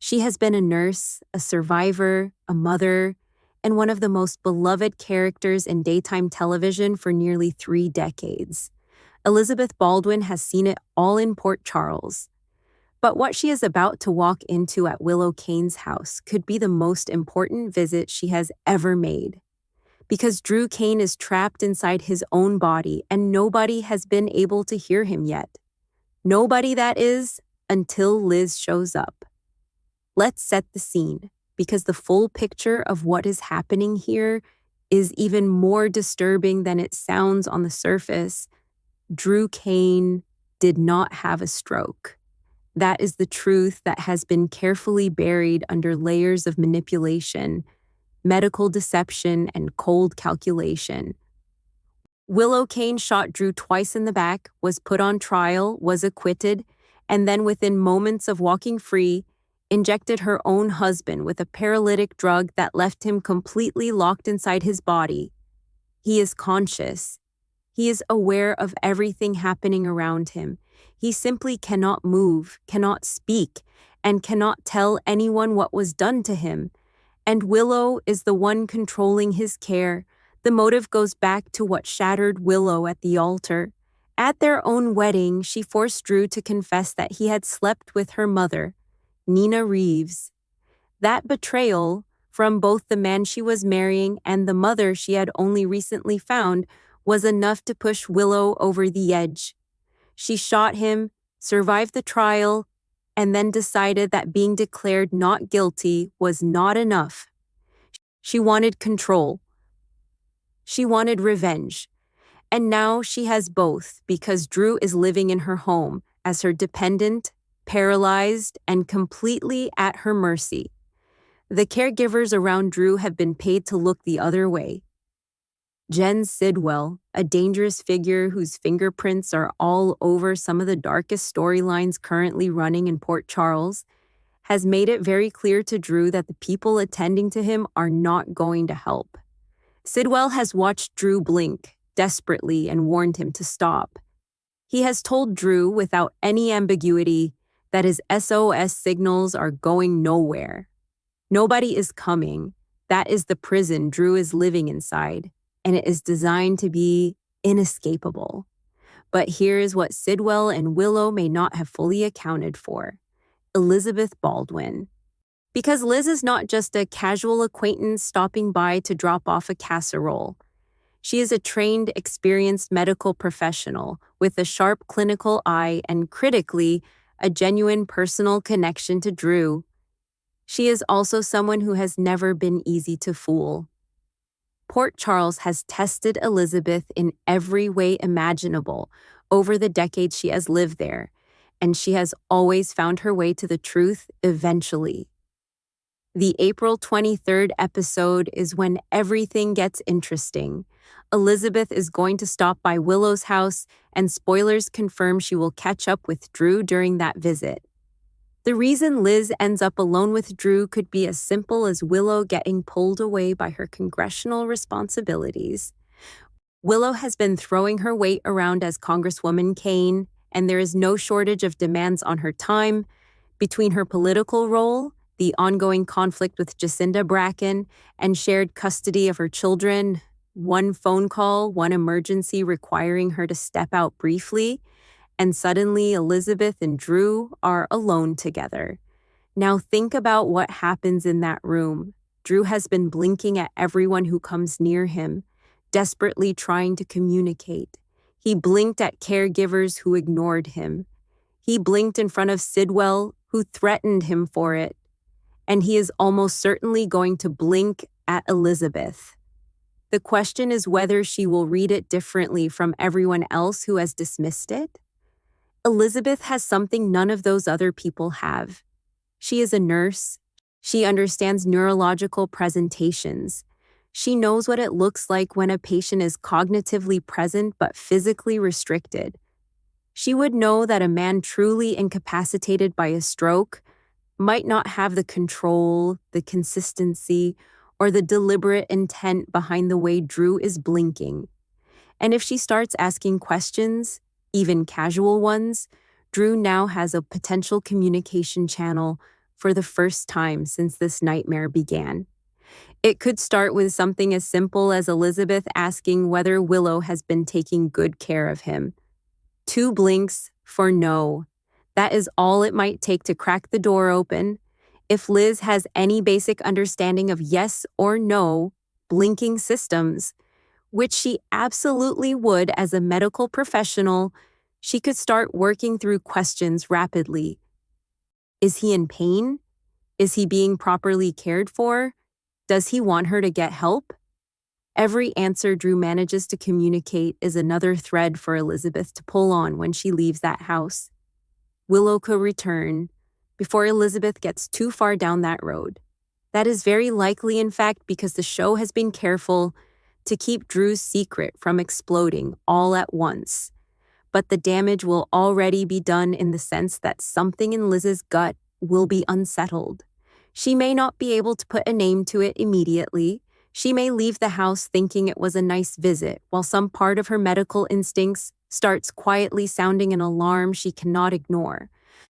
She has been a nurse, a survivor, a mother, and one of the most beloved characters in daytime television for nearly 3 decades. Elizabeth Baldwin has seen it all in Port Charles. But what she is about to walk into at Willow Cain's house could be the most important visit she has ever made. Because Drew Cain is trapped inside his own body and nobody has been able to hear him yet. Nobody, that is, until Liz shows up. Let's set the scene, because the full picture of what is happening here is even more disturbing than it sounds on the surface. Drew Cain did not have a stroke. That is the truth that has been carefully buried under layers of manipulation, medical deception, and cold calculation. Willow Cain shot Drew twice in the back, was put on trial, was acquitted, and then within moments of walking free, injected her own husband with a paralytic drug that left him completely locked inside his body. He is conscious. He is aware of everything happening around him. He simply cannot move, cannot speak, and cannot tell anyone what was done to him. And Willow is the one controlling his care. The motive goes back to what shattered Willow at the altar. At their own wedding, she forced Drew to confess that he had slept with her mother, Nina Reeves. That betrayal, from both the man she was marrying and the mother she had only recently found, was enough to push Willow over the edge. She shot him, survived the trial, and then decided that being declared not guilty was not enough. She wanted control. She wanted revenge. And now she has both, because Drew is living in her home as her dependent, paralyzed, and completely at her mercy. The caregivers around Drew have been paid to look the other way. Jen Sidwell, a dangerous figure whose fingerprints are all over some of the darkest storylines currently running in Port Charles, has made it very clear to Drew that the people attending to him are not going to help. Sidwell has watched Drew blink desperately and warned him to stop. He has told Drew without any ambiguity that his SOS signals are going nowhere. Nobody is coming. That is the prison Drew is living inside, and it is designed to be inescapable. But here is what Sidwell and Willow may not have fully accounted for. Elizabeth Baldwin. Because Liz is not just a casual acquaintance stopping by to drop off a casserole. She is a trained, experienced medical professional with a sharp clinical eye and, critically, a genuine personal connection to Drew. She is also someone who has never been easy to fool. Port Charles has tested Elizabeth in every way imaginable over the decades she has lived there, and she has always found her way to the truth eventually. The April 23rd episode is when everything gets interesting. Elizabeth is going to stop by Willow's house, and spoilers confirm she will catch up with Drew during that visit. The reason Liz ends up alone with Drew could be as simple as Willow getting pulled away by her congressional responsibilities. Willow has been throwing her weight around as Congresswoman Cain, and there is no shortage of demands on her time. Between her political role, the ongoing conflict with Jacinda Bracken, and shared custody of her children, one phone call, one emergency requiring her to step out briefly, and suddenly Elizabeth and Drew are alone together. Now think about what happens in that room. Drew has been blinking at everyone who comes near him, desperately trying to communicate. He blinked at caregivers who ignored him. He blinked in front of Sidwell, who threatened him for it. And he is almost certainly going to blink at Elizabeth. The question is whether she will read it differently from everyone else who has dismissed it. Elizabeth has something none of those other people have. She is a nurse. She understands neurological presentations. She knows what it looks like when a patient is cognitively present but physically restricted. She would know that a man truly incapacitated by a stroke might not have the control, the consistency, or the deliberate intent behind the way Drew is blinking. And if she starts asking questions, even casual ones, Drew now has a potential communication channel for the first time since this nightmare began. It could start with something as simple as Elizabeth asking whether Willow has been taking good care of him. 2 blinks for no. That is all it might take to crack the door open. If Liz has any basic understanding of yes or no blinking systems, which she absolutely would as a medical professional, she could start working through questions rapidly. Is he in pain? Is he being properly cared for? Does he want her to get help? Every answer Drew manages to communicate is another thread for Elizabeth to pull on when she leaves that house. Willow could return before Elizabeth gets too far down that road. That is very likely, in fact, because the show has been careful to keep Drew's secret from exploding all at once. But the damage will already be done in the sense that something in Liz's gut will be unsettled. She may not be able to put a name to it immediately. She may leave the house thinking it was a nice visit, while some part of her medical instincts starts quietly sounding an alarm she cannot ignore.